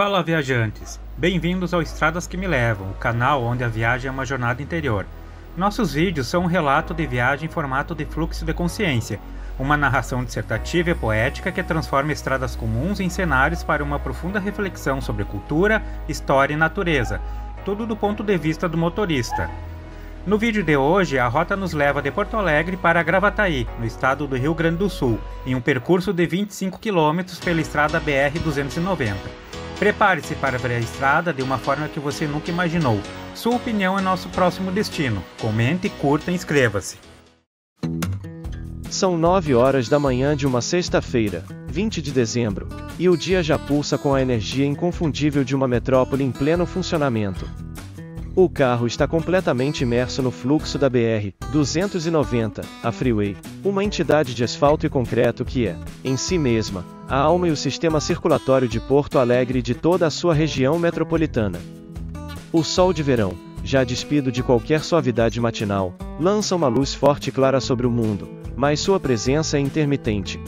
Fala, viajantes! Bem-vindos ao Estradas que Me Levam, o canal onde a viagem é uma jornada interior. Nossos vídeos são um relato de viagem em formato de fluxo de consciência, uma narração dissertativa e poética que transforma estradas comuns em cenários para uma profunda reflexão sobre cultura, história e natureza, tudo do ponto de vista do motorista. No vídeo de hoje, a rota nos leva de Porto Alegre para Gravataí, no estado do Rio Grande do Sul, em um percurso de 25 km pela estrada BR-290. Prepare-se para ver a estrada de uma forma que você nunca imaginou. Sua opinião é nosso próximo destino. Comente, curta e inscreva-se. São 9 horas da manhã de uma sexta-feira, 20 de dezembro, e o dia já pulsa com a energia inconfundível de uma metrópole em pleno funcionamento. O carro está completamente imerso no fluxo da BR-290, a Freeway, uma entidade de asfalto e concreto que é, em si mesma, a alma e o sistema circulatório de Porto Alegre e de toda a sua região metropolitana. O sol de verão, já despido de qualquer suavidade matinal, lança uma luz forte e clara sobre o mundo, mas sua presença é intermitente.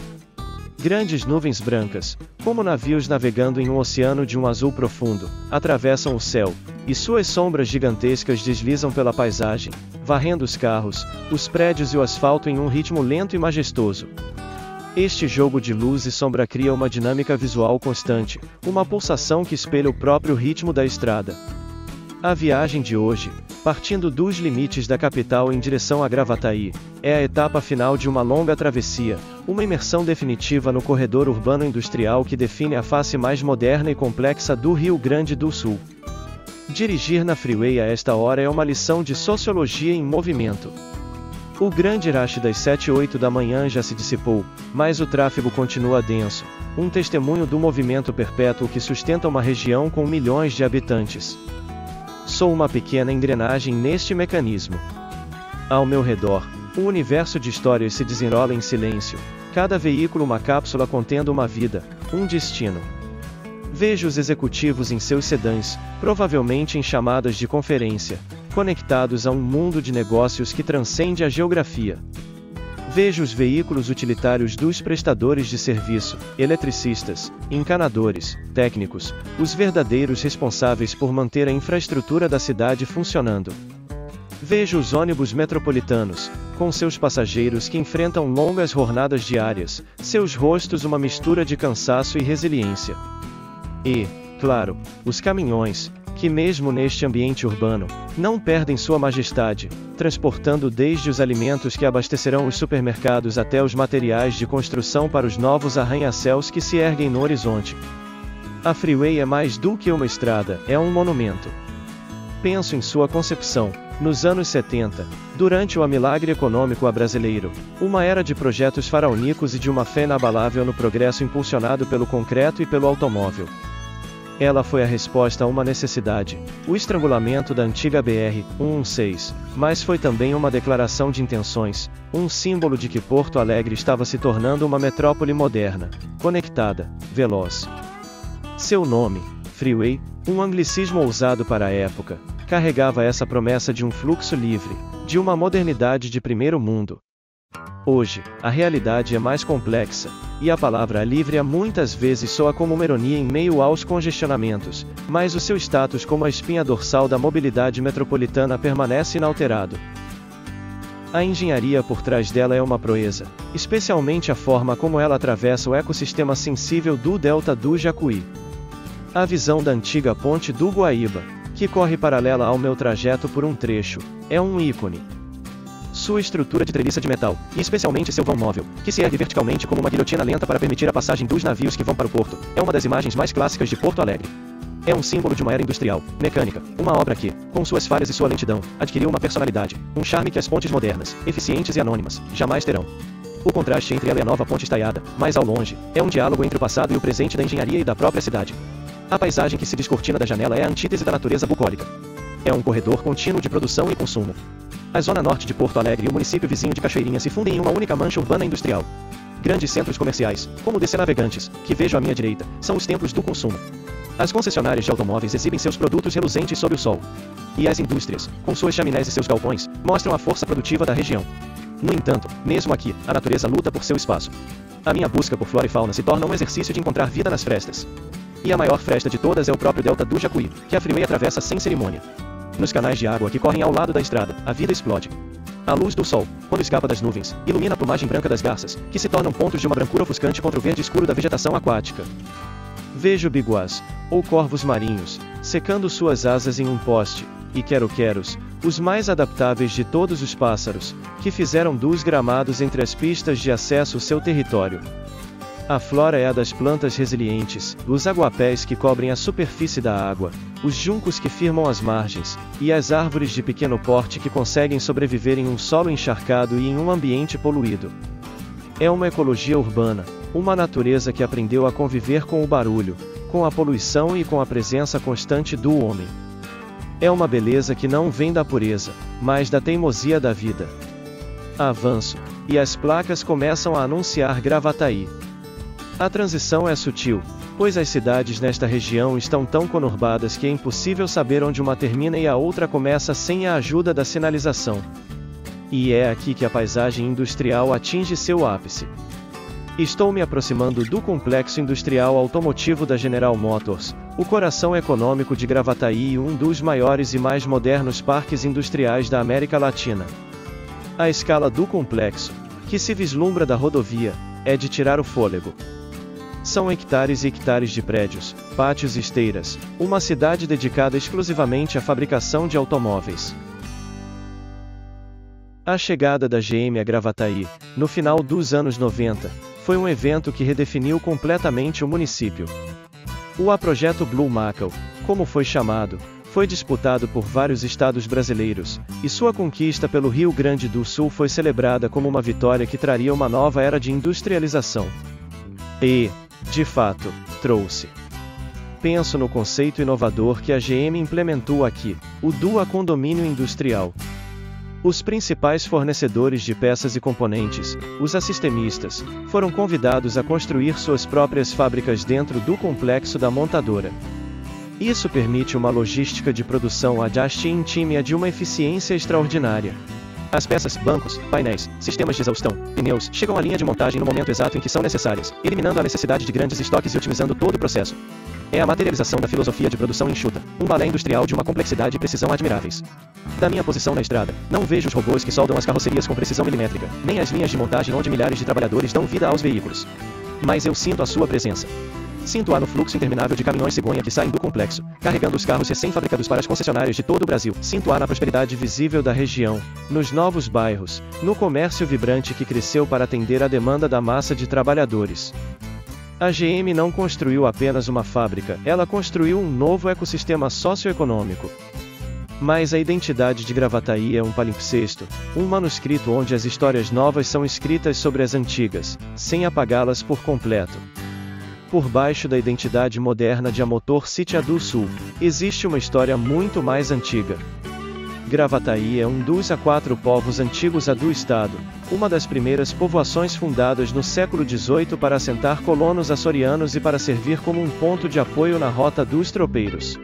Grandes nuvens brancas, como navios navegando em um oceano de um azul profundo, atravessam o céu, e suas sombras gigantescas deslizam pela paisagem, varrendo os carros, os prédios e o asfalto em um ritmo lento e majestoso. Este jogo de luz e sombra cria uma dinâmica visual constante, uma pulsação que espelha o próprio ritmo da estrada. A viagem de hoje, partindo dos limites da capital em direção a Gravataí, é a etapa final de uma longa travessia, uma imersão definitiva no corredor urbano industrial que define a face mais moderna e complexa do Rio Grande do Sul. Dirigir na Freeway a esta hora é uma lição de sociologia em movimento. O grande rush das 7 e 8 da manhã já se dissipou, mas o tráfego continua denso, um testemunho do movimento perpétuo que sustenta uma região com milhões de habitantes. Sou uma pequena engrenagem neste mecanismo. Ao meu redor, um universo de histórias se desenrola em silêncio, cada veículo uma cápsula contendo uma vida, um destino. Vejo os executivos em seus sedãs, provavelmente em chamadas de conferência, conectados a um mundo de negócios que transcende a geografia. Vejo os veículos utilitários dos prestadores de serviço, eletricistas, encanadores, técnicos, os verdadeiros responsáveis por manter a infraestrutura da cidade funcionando. Vejo os ônibus metropolitanos, com seus passageiros que enfrentam longas jornadas diárias, seus rostos uma mistura de cansaço e resiliência. E, claro, os caminhões, que mesmo neste ambiente urbano, não perdem sua majestade, transportando desde os alimentos que abastecerão os supermercados até os materiais de construção para os novos arranha-céus que se erguem no horizonte. A Freeway é mais do que uma estrada, é um monumento. Penso em sua concepção, nos anos 70, durante o milagre econômico brasileiro, uma era de projetos faraônicos e de uma fé inabalável no progresso impulsionado pelo concreto e pelo automóvel. Ela foi a resposta a uma necessidade, o estrangulamento da antiga BR-116, mas foi também uma declaração de intenções, um símbolo de que Porto Alegre estava se tornando uma metrópole moderna, conectada, veloz. Seu nome, Freeway, um anglicismo ousado para a época, carregava essa promessa de um fluxo livre, de uma modernidade de primeiro mundo. Hoje, a realidade é mais complexa, e a palavra livre muitas vezes soa como uma ironia em meio aos congestionamentos, mas o seu status como a espinha dorsal da mobilidade metropolitana permanece inalterado. A engenharia por trás dela é uma proeza, especialmente a forma como ela atravessa o ecossistema sensível do Delta do Jacuí. A visão da antiga ponte do Guaíba, que corre paralela ao meu trajeto por um trecho, é um ícone. Sua estrutura de treliça de metal, e especialmente seu vão móvel, que se ergue verticalmente como uma guilhotina lenta para permitir a passagem dos navios que vão para o porto, é uma das imagens mais clássicas de Porto Alegre. É um símbolo de uma era industrial, mecânica, uma obra que, com suas falhas e sua lentidão, adquiriu uma personalidade, um charme que as pontes modernas, eficientes e anônimas, jamais terão. O contraste entre ela e a nova ponte estaiada, mais ao longe, é um diálogo entre o passado e o presente da engenharia e da própria cidade. A paisagem que se descortina da janela é a antítese da natureza bucólica. É um corredor contínuo de produção e consumo. A zona norte de Porto Alegre e o município vizinho de Cachoeirinha se fundem em uma única mancha urbana industrial. Grandes centros comerciais, como o DC Navegantes, que vejo à minha direita, são os templos do consumo. As concessionárias de automóveis exibem seus produtos reluzentes sob o sol. E as indústrias, com suas chaminés e seus galpões, mostram a força produtiva da região. No entanto, mesmo aqui, a natureza luta por seu espaço. A minha busca por flora e fauna se torna um exercício de encontrar vida nas frestas. E a maior fresta de todas é o próprio delta do Jacuí, que a freeway atravessa sem cerimônia. Nos canais de água que correm ao lado da estrada, a vida explode. A luz do sol, quando escapa das nuvens, ilumina a plumagem branca das garças, que se tornam pontos de uma brancura ofuscante contra o verde escuro da vegetação aquática. Vejo biguás, ou corvos marinhos, secando suas asas em um poste, e quero-queros, os mais adaptáveis de todos os pássaros, que fizeram dos gramados entre as pistas de acesso seu território. A flora é a das plantas resilientes, os aguapés que cobrem a superfície da água, os juncos que firmam as margens, e as árvores de pequeno porte que conseguem sobreviver em um solo encharcado e em um ambiente poluído. É uma ecologia urbana, uma natureza que aprendeu a conviver com o barulho, com a poluição e com a presença constante do homem. É uma beleza que não vem da pureza, mas da teimosia da vida. Avanço, e as placas começam a anunciar Gravataí. A transição é sutil, pois as cidades nesta região estão tão conurbadas que é impossível saber onde uma termina e a outra começa sem a ajuda da sinalização. E é aqui que a paisagem industrial atinge seu ápice. Estou me aproximando do complexo industrial automotivo da General Motors, o coração econômico de Gravataí e um dos maiores e mais modernos parques industriais da América Latina. A escala do complexo, que se vislumbra da rodovia, é de tirar o fôlego. São hectares e hectares de prédios, pátios e esteiras, uma cidade dedicada exclusivamente à fabricação de automóveis. A chegada da GM a Gravataí, no final dos anos 90, foi um evento que redefiniu completamente o município. O Projeto Blue Macau, como foi chamado, foi disputado por vários estados brasileiros, e sua conquista pelo Rio Grande do Sul foi celebrada como uma vitória que traria uma nova era de industrialização. E, de fato, trouxe. Penso no conceito inovador que a GM implementou aqui, o Dua Condomínio Industrial. Os principais fornecedores de peças e componentes, os assistemistas, foram convidados a construir suas próprias fábricas dentro do complexo da montadora. Isso permite uma logística de produção adjust in time de uma eficiência extraordinária. As peças, bancos, painéis, sistemas de exaustão, pneus, chegam à linha de montagem no momento exato em que são necessárias, eliminando a necessidade de grandes estoques e otimizando todo o processo. É a materialização da filosofia de produção enxuta, um balé industrial de uma complexidade e precisão admiráveis. Da minha posição na estrada, não vejo os robôs que soldam as carrocerias com precisão milimétrica, nem as linhas de montagem onde milhares de trabalhadores dão vida aos veículos. Mas eu sinto a sua presença. Sinto-a no fluxo interminável de caminhões cegonha que saem do complexo, carregando os carros recém-fabricados para as concessionárias de todo o Brasil. Sinto-a na prosperidade visível da região, nos novos bairros, no comércio vibrante que cresceu para atender a demanda da massa de trabalhadores. A GM não construiu apenas uma fábrica, ela construiu um novo ecossistema socioeconômico. Mas a identidade de Gravataí é um palimpsesto, um manuscrito onde as histórias novas são escritas sobre as antigas, sem apagá-las por completo. Por baixo da identidade moderna de Motor City do Sul, existe uma história muito mais antiga. Gravataí é um dos 4 povos antigos do estado, uma das primeiras povoações fundadas no século XVIII para assentar colonos açorianos e para servir como um ponto de apoio na rota dos tropeiros.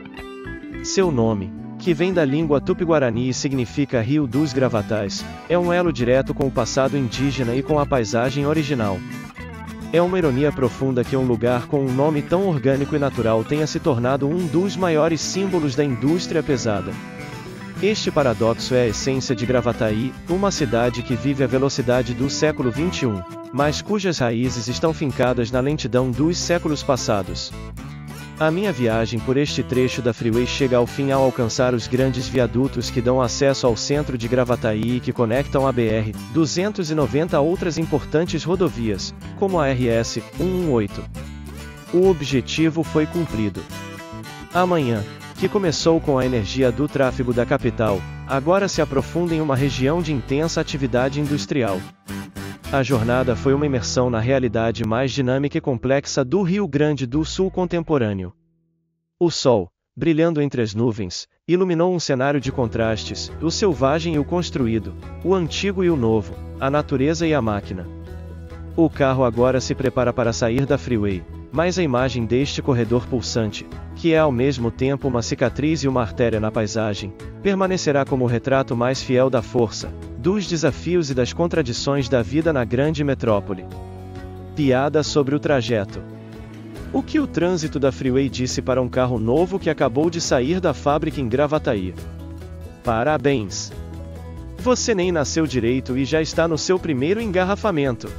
Seu nome, que vem da língua tupi-guarani e significa Rio dos Gravatais, é um elo direto com o passado indígena e com a paisagem original. É uma ironia profunda que um lugar com um nome tão orgânico e natural tenha se tornado um dos maiores símbolos da indústria pesada. Este paradoxo é a essência de Gravataí, uma cidade que vive a velocidade do século XXI, mas cujas raízes estão fincadas na lentidão dos séculos passados. A minha viagem por este trecho da freeway chega ao fim ao alcançar os grandes viadutos que dão acesso ao centro de Gravataí e que conectam a BR-290 a outras importantes rodovias, como a RS-118. O objetivo foi cumprido. Amanhã, que começou com a energia do tráfego da capital, agora se aprofunda em uma região de intensa atividade industrial. A jornada foi uma imersão na realidade mais dinâmica e complexa do Rio Grande do Sul contemporâneo. O sol, brilhando entre as nuvens, iluminou um cenário de contrastes, o selvagem e o construído, o antigo e o novo, a natureza e a máquina. O carro agora se prepara para sair da freeway, mas a imagem deste corredor pulsante, que é ao mesmo tempo uma cicatriz e uma artéria na paisagem, permanecerá como o retrato mais fiel da força, dos desafios e das contradições da vida na grande metrópole. Piada sobre o trajeto. O que o trânsito da Freeway disse para um carro novo que acabou de sair da fábrica em Gravataí? Parabéns! Você nem nasceu direito e já está no seu primeiro engarrafamento.